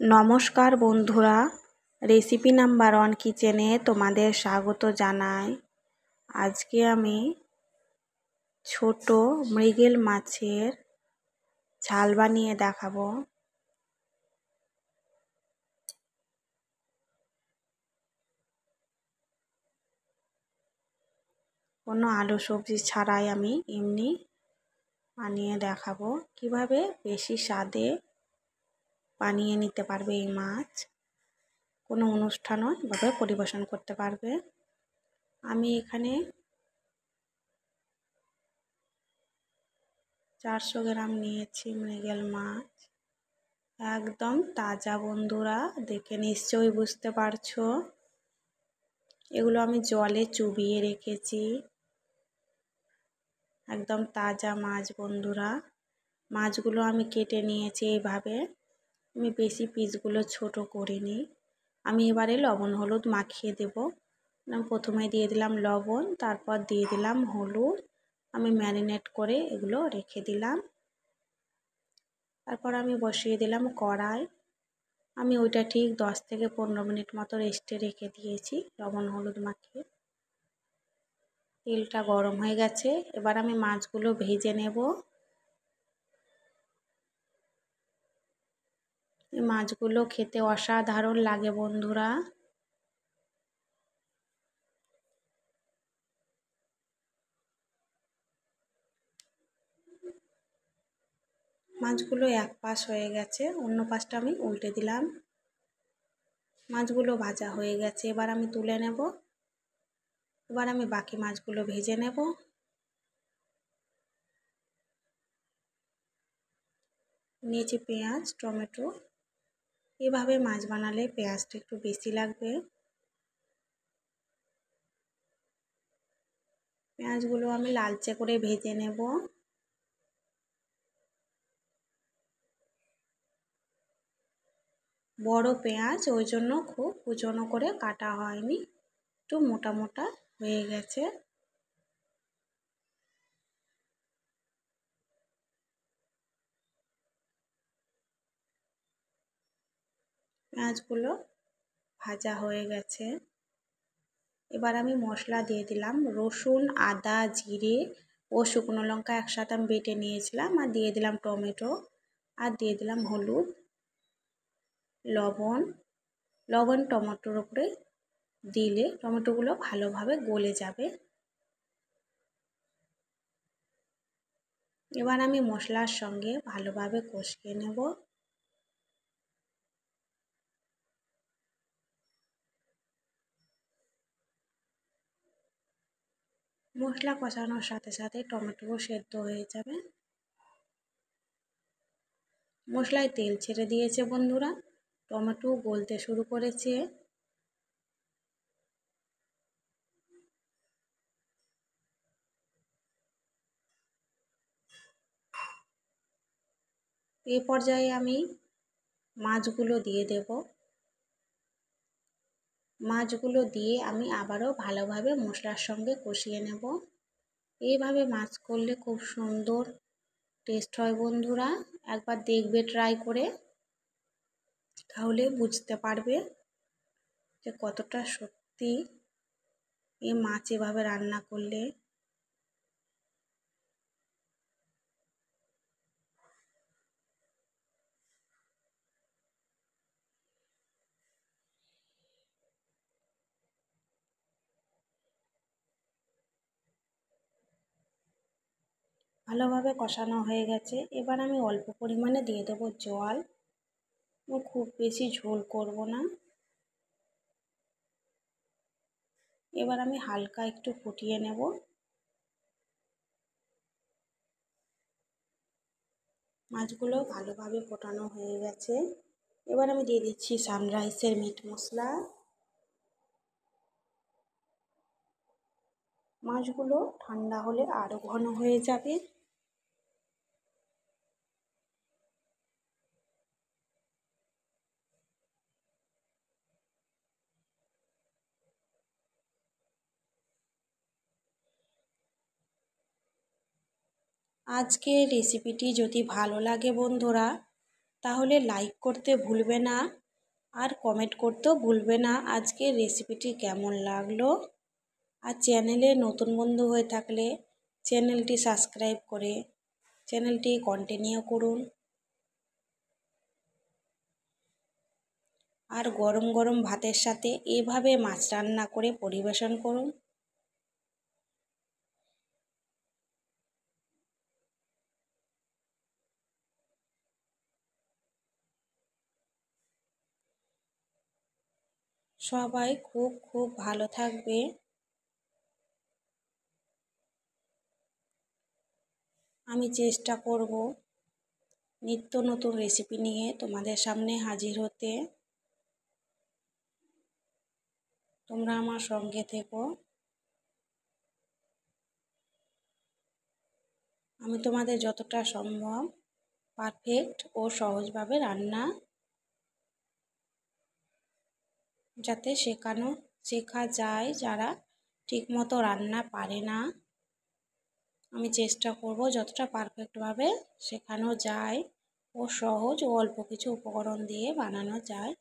নমস্কার বন্ধুরা, recipe number 1 কিচেনে তোমাদের স্বাগত জানাই। আজকে আমি ছোট মৃগেল মাছের ঝাল বানিয়ে দেখাবো। কোনো আলু সবজি ছাড়াই আমি এমনি বানিয়ে দেখাবো কিভাবে বেশি স্বাদে বানিয়ে নিতে পারবে এই মাছ। কোনো অনুষ্ঠানও এভাবে পরিবেশন করতে পারবে। আমি এখানে 400 গ্রাম নিয়েছি মৃগেল মাছ, একদম তাজা। বন্ধুরা দেখে নিশ্চয়ই বুঝতে পারছো, এগুলো আমি জলে চুবিয়ে রেখেছি। একদম তাজা মাছ বন্ধুরা। মাছগুলো আমি কেটে নিয়েছি এইভাবে। আমি বেশি পিসগুলো ছোট করিনি। আমি এবারে লবণ হলুদ মাখিয়ে দেব। আমি প্রথমে দিয়ে দিলাম লবণ, তারপর দিয়ে দিলাম হলুদ। আমি ম্যারিনেট করে এগুলো রেখে দিলাম। তারপর আমি বসিয়ে দিলাম কড়াই। আমি ওইটা ঠিক 10 থেকে 15 মিনিট মতো রেস্টে রেখে দিয়েছি লবণ হলুদ মাখিয়ে। তেলটা গরম হয়ে গেছে, এবার আমি মাছগুলো ভেজে নেব। এই মাছগুলো খেতে অসাধারণ লাগে বন্ধুরা। মাছগুলো এক পাশ হয়ে গেছে, অন্য পাশটা আমি উল্টে দিলাম। মাছগুলো ভাজা হয়ে গেছে, এবার আমি তুলে নেব। এবার আমি বাকি মাছগুলো ভেজে নেব। নিয়েছি পেঁয়াজ, টমেটো। এভাবে মাছ বানালে পেঁয়াজটা একটু বেশি লাগবে। পেঁয়াজগুলো আমি লালচে করে ভেজে নেব। বড় পেঁয়াজ, ওই জন্য খুব কুচনো করে কাটা হয়নি, একটু মোটা মোটা হয়ে গেছে। পেঁয়াজগুলো ভাজা হয়ে গেছে, এবার আমি মশলা দিয়ে দিলাম। রসুন, আদা, জিরে ও শুকনো লঙ্কা একসাথে আমি বেটে নিয়েছিলাম, আর দিয়ে দিলাম টমেটো, আর দিয়ে দিলাম হলুদ, লবণ টমেটোর উপরে দিলে টমেটোগুলো ভালোভাবে গলে যাবে। এবার আমি মশলার সঙ্গে ভালোভাবে কষিয়ে নেব। মশলা কষানোর সাথে সাথে টমেটোও সেদ্ধ হয়ে যাবে। মশলায় তেল ছেড়ে দিয়েছে বন্ধুরা, টমেটো গলতে শুরু করেছে। এই পর্যায়ে আমি মাছগুলো দিয়ে দেব। মাছগুলো দিয়ে আমি আবারও ভালোভাবে মশলার সঙ্গে কষিয়ে নেব। এইভাবে মাছ করলে খুব সুন্দর টেস্ট হয় বন্ধুরা, একবার দেখবে ট্রাই করে, তাহলে বুঝতে পারবে যে কতটা সত্যি এই মাছ এভাবে রান্না করলে। ভালোভাবে কষানো হয়ে গেছে, এবার আমি অল্প পরিমাণে দিয়ে দেবো জল। খুব বেশি ঝোল করব না। এবার আমি হালকা একটু ফুটিয়ে নেব। মাছগুলো ভালোভাবে ফোটানো হয়ে গেছে, এবার আমি দিয়ে দিচ্ছি সানরাইসের মিট মশলা। মাছগুলো ঠান্ডা হলে আরও ঘন হয়ে যাবে। আজকের রেসিপিটি যদি ভালো লাগে বন্ধুরা, তাহলে লাইক করতে ভুলবে না আর কমেন্ট করতেও ভুলবে না আজকের রেসিপিটি কেমন লাগলো। আর চ্যানেলে নতুন বন্ধু হয়ে থাকলে চ্যানেলটি সাবস্ক্রাইব করে চ্যানেলটি কন্টিনিউ করুন। আর গরম গরম ভাতের সাথে এভাবে মাছ রান্না করে পরিবেশন করুন। সবাই খুব খুব ভালো থাকবে। আমি চেষ্টা করব নিত্য নতুন রেসিপি নিয়ে তোমাদের সামনে হাজির হতে। তোমরা আমার সঙ্গে থেকো। আমি তোমাদের যতটা সম্ভব পারফেক্ট ও সহজভাবে রান্না যাতে শেখা যায়, যারা ঠিকমতো রান্না পারে না, আমি চেষ্টা করব যতটা পারফেক্টভাবে শেখানো যায় ও সহজ ও অল্প কিছু উপকরণ দিয়ে বানানো যায়।